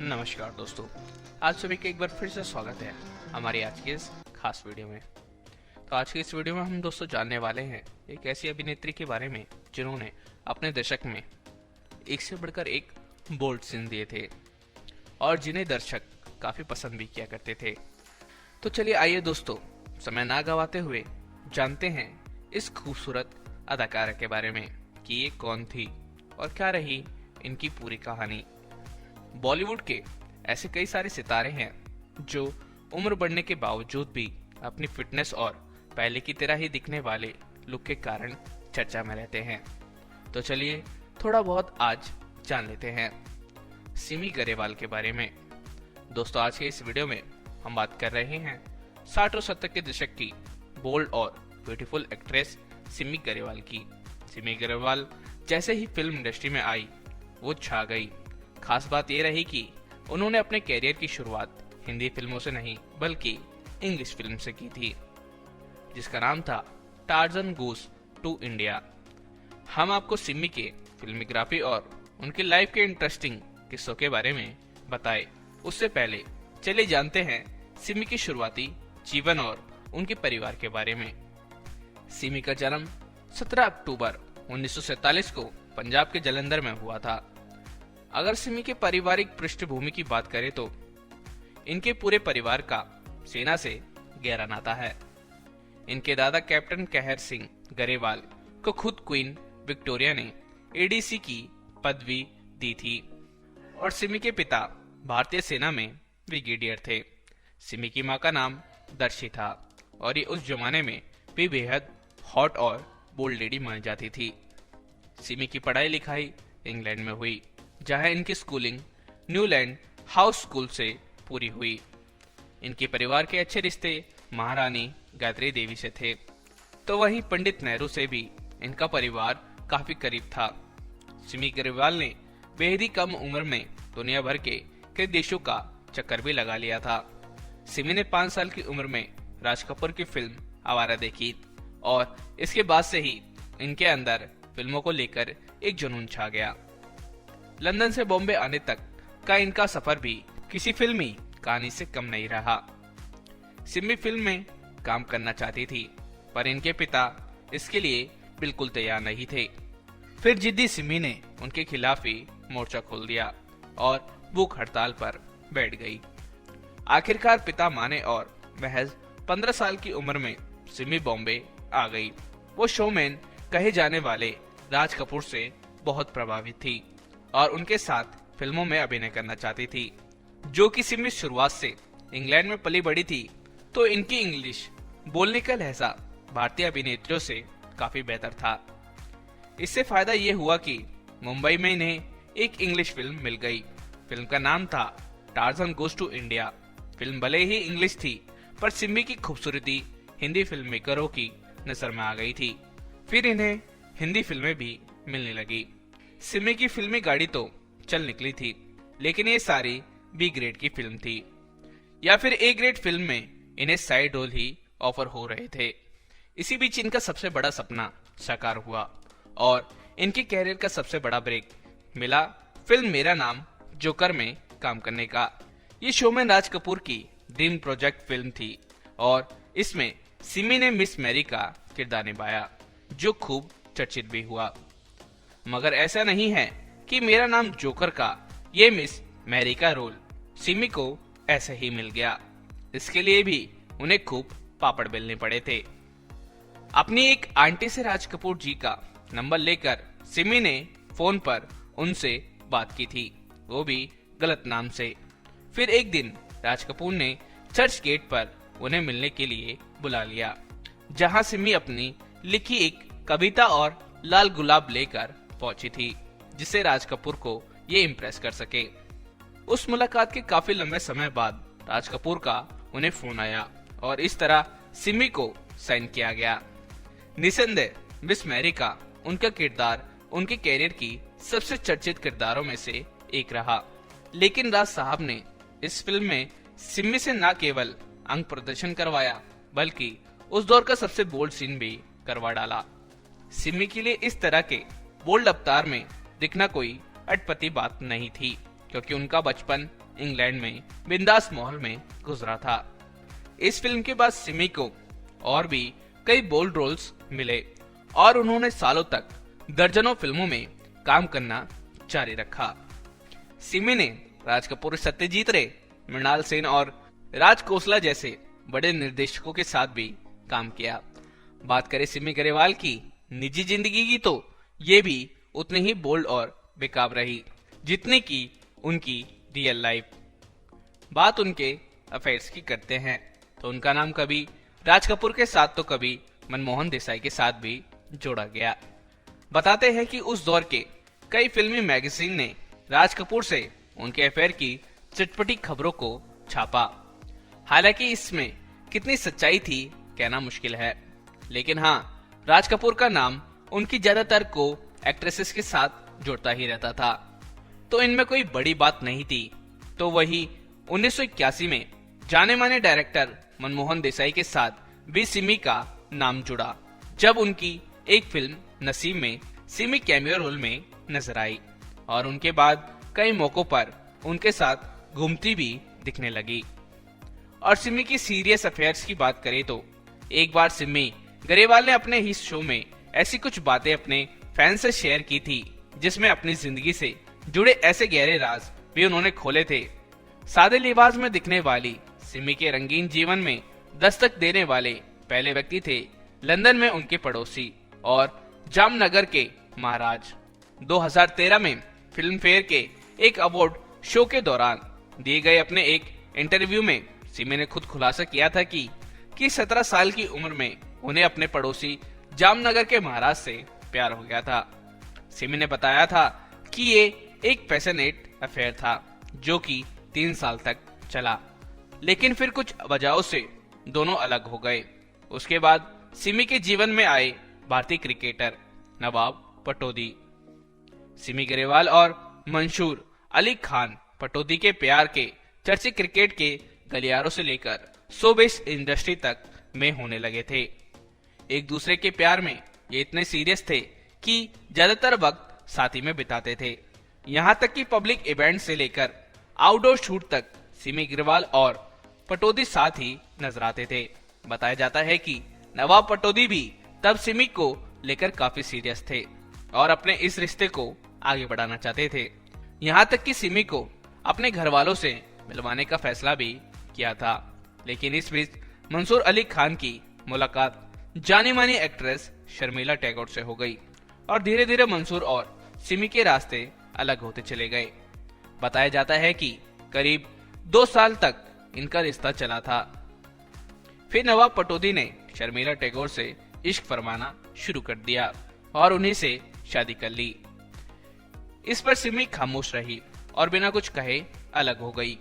नमस्कार दोस्तों, आज सभी का एक बार फिर से स्वागत है हमारी आज की इस खास वीडियो में। तो आज की इस वीडियो में हम दोस्तों जानने वाले हैं एक ऐसी अभिनेत्री के बारे में जिन्होंने अपने दशक में एक से बढ़कर एक बोल्ड सीन दिए थे और जिन्हें दर्शक काफी पसंद भी किया करते थे। तो चलिए आइए दोस्तों, समय ना गवाते हुए जानते हैं इस खूबसूरत अदाकारा के बारे में कि ये कौन थी और क्या रही इनकी पूरी कहानी। बॉलीवुड के ऐसे कई सारे सितारे हैं जो उम्र बढ़ने के बावजूद भी अपनी फिटनेस और पहले की तरह ही दिखने वाले लुक के कारण चर्चा में रहते हैं। तो चलिए थोड़ा बहुत आज जान लेते हैं सिमी गरेवाल के बारे में। दोस्तों, आज के इस वीडियो में हम बात कर रहे हैं 60 और 70 के दशक की बोल्ड और ब्यूटीफुल एक्ट्रेस सिमी गरेवाल की। सिमी गरेवाल जैसे ही फिल्म इंडस्ट्री में आई वो छा गई। खास बात यह रही कि उन्होंने अपने कैरियर की शुरुआत हिंदी फिल्मों से नहीं बल्कि इंग्लिश फिल्म से की थी, जिसका नाम था टार्जन गोस टू इंडिया। हम आपको सिमी के फिल्मोग्राफी और उनकी लाइफ के इंटरेस्टिंग किस्सों के बारे में बताए उससे पहले चलिए जानते हैं सिमी की शुरुआती जीवन और उनके परिवार के बारे में। सिमी का जन्म 17 अक्टूबर 1947 को पंजाब के जालंधर में हुआ था। अगर सिमी के पारिवारिक पृष्ठभूमि की बात करें तो इनके पूरे परिवार का सेना से गहरा नाता है। इनके दादा कैप्टन कहर सिंह गरेवाल को खुद क्वीन विक्टोरिया ने एडीसी की पदवी दी थी और सिमी के पिता भारतीय सेना में ब्रिगेडियर थे। सिमी की मां का नाम दर्शी था और ये उस जमाने में भी बेहद हॉट और बोल्ड लेडी मानी जाती थी। सिमी की पढ़ाई लिखाई इंग्लैंड में हुई, जहां इनकी स्कूलिंग न्यूलैंड हाउस स्कूल से पूरी हुई। इनके परिवार के अच्छे रिश्ते महारानी गायत्री देवी से थे, तो वहीं पंडित नेहरू से भी इनका परिवार काफी करीब था। सिमी गरेवाल ने बेहद ही कम उम्र में दुनिया भर के कई देशों का चक्कर भी लगा लिया था। सिमी ने 5 साल की उम्र में राज कपूर की फिल्म आवारा देखी और इसके बाद से ही इनके अंदर फिल्मों को लेकर एक जुनून छा गया। लंदन से बॉम्बे आने तक का इनका सफर भी किसी फिल्मी कहानी से कम नहीं रहा। सिमी फिल्म में काम करना चाहती थी, पर इनके पिता इसके लिए बिल्कुल तैयार नहीं थे। फिर जिद्दी सिमी ने उनके खिलाफ ही मोर्चा खोल दिया और भूख हड़ताल पर बैठ गई। आखिरकार पिता माने और महज 15 साल की उम्र में सिमी बॉम्बे आ गई। वो शोमैन कहे जाने वाले राज कपूर से बहुत प्रभावित थी और उनके साथ फिल्मों में अभिनय करना चाहती थी। जो कि सिमी शुरुआत से इंग्लैंड में पली बड़ी थी, तो इनकी इंग्लिश बोलने का लहजा भारतीय अभिनेत्रियों से काफी बेहतर था। इससे फायदा ये हुआ कि मुंबई में इन्हें एक इंग्लिश फिल्म मिल गई। फिल्म का नाम था टार्जन गोस टू इंडिया। फिल्म भले ही इंग्लिश थी, पर सिमी की खूबसूरती हिंदी फिल्म मेकरों की नजर में आ गई थी। फिर इन्हें हिंदी फिल्में भी मिलने लगी। सिमी की फिल्मी गाड़ी तो चल निकली थी, लेकिन ये सारी बी ग्रेड की फिल्म थी या फिर ए ग्रेड फिल्म में इन्हें साइड रोल ही ऑफर हो रहे थे। इसी बीच इनका सबसे बड़ा सपना साकार हुआ और इनके कैरियर का सबसे बड़ा ब्रेक मिला फिल्म मेरा नाम जोकर में काम करने का। ये शोमैन राज कपूर की ड्रीम प्रोजेक्ट फिल्म थी और इसमें सिमी ने मिस मैरी का किरदार निभाया, जो खूब चर्चित भी हुआ। मगर ऐसा नहीं है कि मेरा नाम जोकर का ये मिस मैरी का रोल सिमी को ऐसे ही मिल गया। इसके लिए भी उन्हें खूब पापड़ बेलने पड़े थे। अपनी एक आंटी से राज कपूर जी का नंबर लेकर सिमी ने फोन पर उनसे बात की थी, वो भी गलत नाम से। फिर एक दिन राज कपूर ने चर्च गेट पर उन्हें मिलने के लिए बुला लिया, जहां सिमी अपनी लिखी एक कविता और लाल गुलाब लेकर पहुंची थी, जिससे राज कपूर को ये इम्प्रेस कर सके। उस मुलाकात के काफी लंबे समय बाद राज कपूर का उन्हें फोन आया और इस तरह सिमी को साइन किया गया। निसंदेह मिस मैरी का उनका किरदार उनके कैरियर की सबसे चर्चित किरदारों में से एक रहा। लेकिन राज साहब ने इस फिल्म में सिमी से न केवल अंग प्रदर्शन करवाया, बल्कि उस दौर का सबसे बोल्ड सीन भी करवा डाला। सिमी के लिए इस तरह के बोल्ड अवतार में दिखना कोई अटपटी बात नहीं थी, क्योंकि उनका बचपन इंग्लैंड में बिंदास माहौल में गुजरा था। इस फिल्म के बाद सिमी को और भी कई बोल्ड रोल्स मिले और उन्होंने सालों तक दर्जनों फिल्मों में काम करना जारी रखा। सिमी ने राज कपूर, सत्यजीत रे, मृणाल सेन और राज खोसला जैसे बड़े निर्देशकों के साथ भी काम किया। बात करें सिमी ग्रेवाल की निजी जिंदगी की तो ये भी उतनी ही बोल्ड और बेकाब रही जितनी की उनकी रियल लाइफ। बात उनके अफेयर्स की करते हैं तो उनका नाम कभी राज कपूर के साथ तो कभी मनमोहन देसाई के साथ भी जोड़ा गया। बताते हैं कि उस दौर के कई फिल्मी मैगजीन ने राज कपूर से उनके अफेयर की चटपटी खबरों को छापा। हालांकि इसमें कितनी सच्चाई थी कहना मुश्किल है, लेकिन हाँ, राज कपूर का नाम उनकी ज्यादातर को एक्ट्रेसेस के साथ जुड़ता ही रहता था, तो इनमें कोई बड़ी बात नहीं थी। तो वही 1981 में जाने माने डायरेक्टर मनमोहन देसाई के साथ भी सिमी का नाम जुड़ा, जब उनकी एक फिल्म नसीब में सिमी कैमियो रोल में नजर आई और उनके बाद कई मौकों पर उनके साथ घूमती भी दिखने लगी। और सिमी की सीरियस अफेयर्स की बात करें तो एक बार सिमी ग्रेवाल ने अपने ही शो में ऐसी कुछ बातें अपने फैंस से शेयर की थी जिसमें अपनी जिंदगी से जुड़े ऐसे गहरे राज भी उन्होंने खोले थे। सादे लिबास में दिखने वाली सिमी के रंगीन जीवन में दस्तक देने वाले पहले व्यक्ति थे लंदन में उनके पड़ोसी और जामनगर के महाराज। 2013 में फिल्म फेयर के एक अवार्ड शो के दौरान दिए गए अपने एक इंटरव्यू में सिमी ने खुद खुलासा किया था कि 17 साल की उम्र में उन्हें अपने पड़ोसी जामनगर के महाराज से प्यार हो गया था। सिमी ने बताया था कि ये एक पैशनेट अफेयर था जो कि 3 साल तक चला, लेकिन फिर कुछ वजहों से दोनों अलग हो गए। उसके बाद सिमी के जीवन में आए भारतीय क्रिकेटर नवाब पटौदी। सिमी ग्रेवाल और मंसूर अली खान पटौदी के प्यार के चर्चे क्रिकेट के गलियारों से लेकर शोबिस इंडस्ट्री तक में होने लगे थे। एक दूसरे के प्यार में ये इतने सीरियस थे कि ज्यादातर वक्त साथ ही में बिताते थे। यहाँ तक कि पब्लिक इवेंट से लेकर आउटडोर शूट तक सिमी ग्रेवाल और पटौदी साथ ही नजर आते थे। बताया जाता है कि नवाब पटौदी भी तब सिमी को लेकर काफी सीरियस थे और अपने इस रिश्ते को आगे बढ़ाना चाहते थे। यहाँ तक कि सिमी को अपने घर वालों से मिलवाने का फैसला भी किया था, लेकिन इस बीच मंसूर अली खान की मुलाकात जानी मानी एक्ट्रेस शर्मिला टैगोर से हो गई और धीरे धीरे मंसूर और सिमी के रास्ते अलग होते चले गए। बताया जाता है कि करीब 2 साल तक इनका रिश्ता चला था। फिर नवाब पटौदी ने शर्मिला टैगोर से इश्क फरमाना शुरू कर दिया और उन्हीं से शादी कर ली। इस पर सिमी खामोश रही और बिना कुछ कहे अलग हो गई।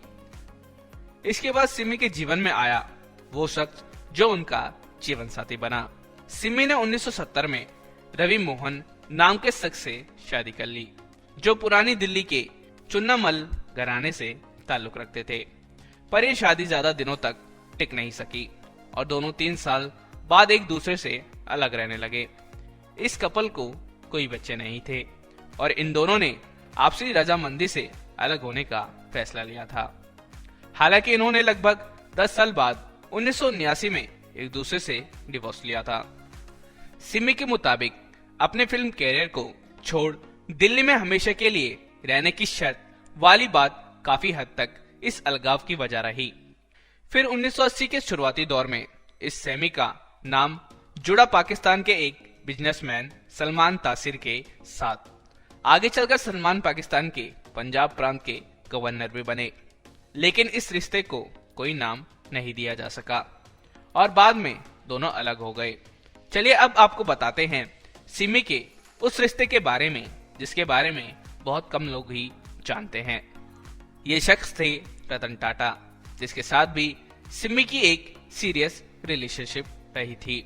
इसके बाद सिमी के जीवन में आया वो शख्स जो उनका जीवन साथी बना। सिमी ने 1970 में रवि मोहन नाम के शख्स से शादी कर ली जो पुरानी दिल्ली के चुन्नामल घराने से ताल्लुक रखते थे, पर यह शादी ज्यादा दिनों तक टिक नहीं सकी और दोनों 3 साल बाद एक दूसरे से अलग रहने लगे। इस कपल को कोई बच्चे नहीं थे और इन दोनों ने आपसी रजामंदी से अलग होने का फैसला लिया था। हालांकि इन्होंने लगभग 10 साल बाद 1979 में एक दूसरे से डिवोर्स लिया था। सिमी के मुताबिक अपने फिल्म कैरियर को छोड़ दिल्ली में हमेशा के लिए रहने की शर्त वाली बात काफी हद तक इस अलगाव की वजह रही। फिर 1980 के शुरुआती दौर में इस सेमी का नाम जुड़ा पाकिस्तान के एक बिजनेसमैन सलमान तासिर के साथ। आगे चलकर सलमान पाकिस्तान के पंजाब प्रांत के गवर्नर भी बने, लेकिन इस रिश्ते को कोई नाम नहीं दिया जा सका और बाद में दोनों अलग हो गए। चलिए अब आपको बताते हैं सिमी के उस रिश्ते के बारे में जिसके बारे में बहुत कम लोग ही जानते हैं। ये शख्स थे रतन टाटा, जिसके साथ भी सिमी की एक सीरियस रिलेशनशिप रही थी।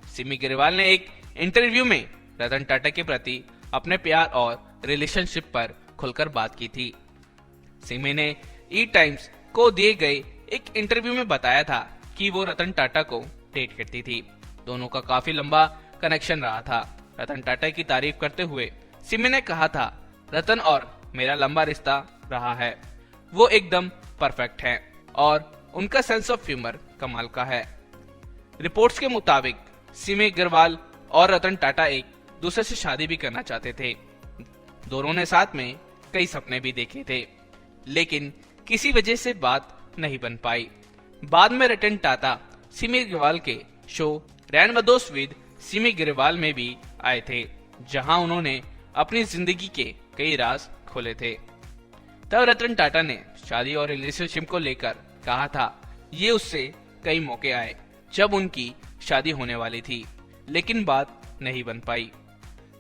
सिमी ग्रेवाल ने एक इंटरव्यू में रतन टाटा के प्रति अपने प्यार और रिलेशनशिप पर खुलकर बात की थी। सिमी ने ई टाइम्स को दिए गए एक इंटरव्यू में बताया था कि वो रतन टाटा को डेट करती थी। दोनों का काफी लंबा कनेक्शन रहा था। रतन टाटा की तारीफ करते हुए सिमी ने कहा था, रतन और मेरा लंबा रिश्ता रहा है वो एकदम परफेक्ट है और उनका सेंस ऑफ ह्यूमर कमाल का है। रिपोर्ट्स के मुताबिक सिमी अग्रवाल और रतन टाटा एक दूसरे से शादी भी करना चाहते थे। दोनों ने साथ में कई सपने भी देखे थे, लेकिन किसी वजह से बात नहीं बन पाई। बाद में रतन टाटा सिमी अग्रवाल के शो रैनवदोस विद सिमी अग्रवाल में भी आए थे, जहां उन्होंने अपनी जिंदगी के कई राज खोले थे। तब रतन टाटा ने शादी और रिलेशनशिप को लेकर कहा था। ये उससे कई मौके आए जब उनकी शादी होने वाली थी, लेकिन बात नहीं बन पाई।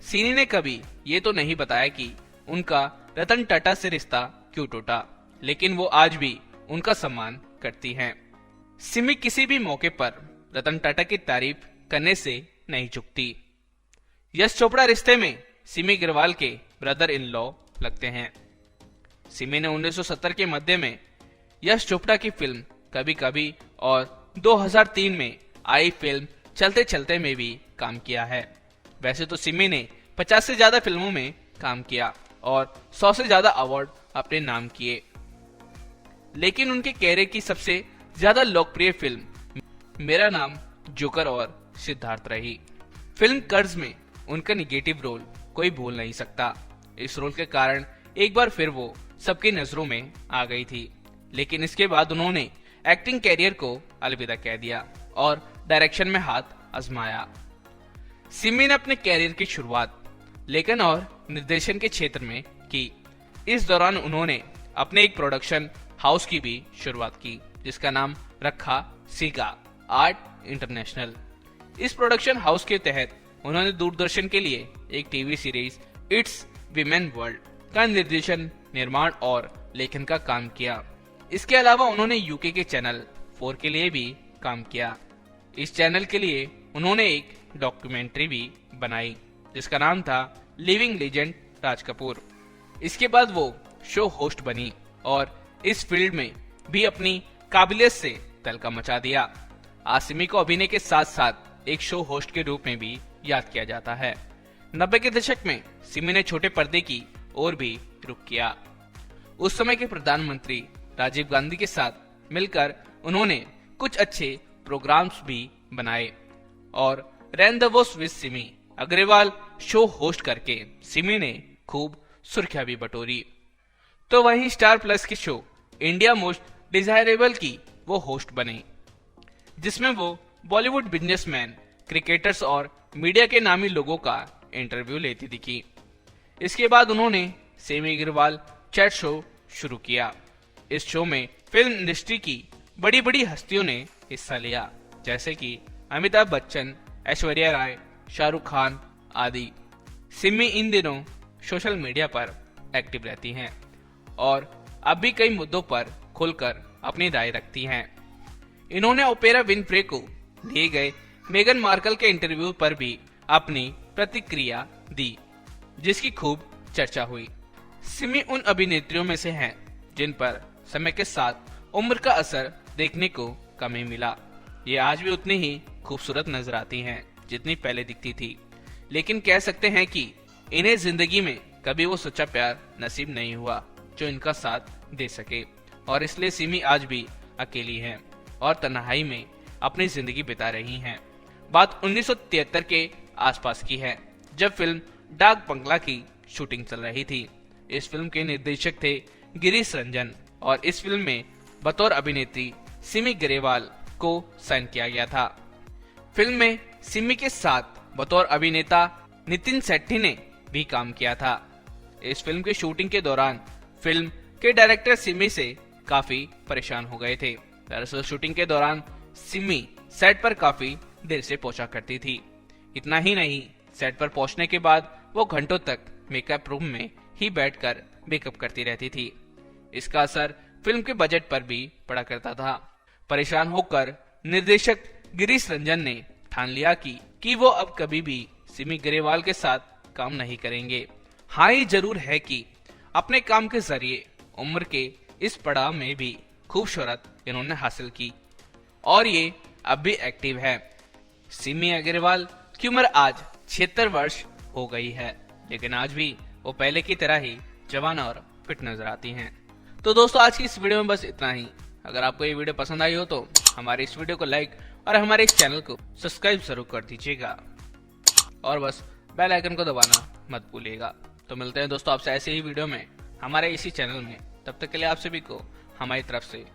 सिमी ने कभी ये तो नहीं बताया कि उनका रतन टाटा से रिश्ता क्यों टूटा, लेकिन वो आज भी उनका सम्मान करती हैं। सिमी किसी भी मौके पर रतन टाटा की तारीफ करने से नहीं चूकती। यश चोपड़ा रिश्ते में सिमी अग्रवाल के ब्रदर इन लॉ लगते हैं। सिमी ने 1970 के मध्य में यश चोपड़ा की फिल्म कभी कभी और 2003 में आई फिल्म चलते चलते में भी काम किया है। वैसे तो सिमी ने 50 से ज्यादा फिल्मों में काम किया और 100 से ज्यादा अवार्ड अपने नाम किए, लेकिन उनके कैरियर की सबसे ज्यादा लोकप्रिय फिल्म मेरा नाम जोकर और सिद्धार्थ रही। फिल्म कर्ज में उनका निगेटिव रोल कोई भूल नहीं सकता। इस रोल के कारण एक बार फिर वो सबकी नजरों में आ गई थी, लेकिन इसके बाद उन्होंने एक्टिंग कैरियर को अलविदा कह दिया और डायरेक्शन में हाथ आजमाया। सिमी ने अपने कैरियर की शुरुआत लेखन और निर्देशन के क्षेत्र में की। इस दौरान उन्होंने अपने एक प्रोडक्शन हाउस की भी शुरुआत की, जिसका नाम रखा सीगा आर्ट इंटरनेशनल। इस प्रोडक्शन हाउस के तहत उन्होंने दूरदर्शन के लिए एक TV series it's women world का निर्देशन, निर्माण और लेखन का काम किया। इसके अलावा उन्होंने यूके के चैनल 4 के लिए भी काम किया। इस चैनल के लिए उन्होंने एक डॉक्यूमेंट्री भी बनाई जिसका नाम था लिविंग लेजेंड राज कपूर। इसके बाद वो शो होस्ट बनी और इस फील्ड में भी अपनी काबिलियत से तहलका मचा दिया। आज सिमी को अभिनय के साथ साथ एक शो होस्ट के रूप में भी याद किया जाता है। 90 के दशक में सिमी ने छोटे पर्दे की ओर भी रुख किया। उस समय के प्रधानमंत्री राजीव गांधी के साथ मिलकर उन्होंने कुछ अच्छे प्रोग्राम्स भी बनाए और rendezvous with Simi Agarwal show host करके सिमी ने खूब सुर्खियां भी बटोरी। तो वहीं स्टार प्लस की शो इंडिया मोस्ट डिजायरेबल की वो होस्ट बने, जिसमें वो बॉलीवुड बिजनेसमैन, क्रिकेटर्स और मीडिया के नामी लोगों का इंटरव्यू लेती दिखी। इसके बाद उन्होंने सिमी अग्रवाल चैट शो शुरू किया। इस शो में फिल्म इंडस्ट्री की बड़ी बड़ी हस्तियों ने हिस्सा लिया, जैसे कि अमिताभ बच्चन, ऐश्वर्या राय, शाहरुख खान आदि। सिमी इन दिनों सोशल मीडिया पर एक्टिव रहती हैं और अब भी कई मुद्दों पर खुलकर अपनी राय रखती हैं। इन्होंने ओपेरा विनफ्रे को दिए गए मेगन मार्कल के इंटरव्यू पर भी अपनी प्रतिक्रिया दी, जिसकी खूब चर्चा हुई। सिमी उन अभिनेत्रियों में से हैं जिन पर समय के साथ उम्र का असर देखने को कम ही मिला। ये आज भी उतनी ही खूबसूरत नजर आती हैं जितनी पहले दिखती थी, लेकिन कह सकते हैं कि इन्हें जिंदगी में कभी वो सच्चा प्यार नसीब नहीं हुआ जो इनका साथ दे सके, और इसलिए सिमी आज भी अकेली हैं और तन्हाई में अपनी जिंदगी बिता रही हैं। बात 1973 के आसपास की है, जब फिल्म डाक बंगला की शूटिंग चल रही थी। इस फिल्म के निर्देशक थे गिरीश रंजन और इस फिल्म में बतौर अभिनेत्री सिमी ग्रेवाल को साइन किया गया था। फिल्म में सिमी के साथ बतौर अभिनेता नितिन सेट्टी ने भी काम किया था। इस फिल्म के शूटिंग के दौरान फिल्म के डायरेक्टर सिमी से काफी परेशान हो गए थे। दरअसल शूटिंग के दौरान सिमी सेट पर काफी देर से पहुंचा करती थी। इतना ही नहीं, सेट पर पहुंचने के बाद वो घंटों तक मेकअप रूम में ही बैठकर मेकअप करती रहती थी। इसका असर फिल्म के बजट पर भी पड़ा करता था। परेशान होकर निर्देशक गिरीश रंजन ने ठान लिया कि वो अब कभी भी सिमी ग्रेवाल के साथ काम नहीं करेंगे। हाँ, ये जरूर है कि अपने काम के जरिए उम्र के इस पड़ाव में भी खूब शोहरत इन्होंने हासिल की और ये अब भी एक्टिव है। सिमी अग्रवाल की उम्र आज 76 वर्ष हो गई है, लेकिन आज भी वो पहले की तरह ही जवान और फिट नजर आती हैं। तो दोस्तों आज की इस वीडियो में बस इतना ही। अगर आपको ये वीडियो पसंद आई हो तो हमारे इस वीडियो को लाइक और हमारे इस चैनल को सब्सक्राइब जरूर कर दीजिएगा और बस बेल आइकन को दबाना मत भूलिएगा। तो मिलते हैं दोस्तों आपसे ऐसे ही वीडियो में हमारे इसी चैनल में। तब तक के लिए आप सभी को हमारी तरफ से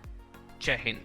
जय हिंद।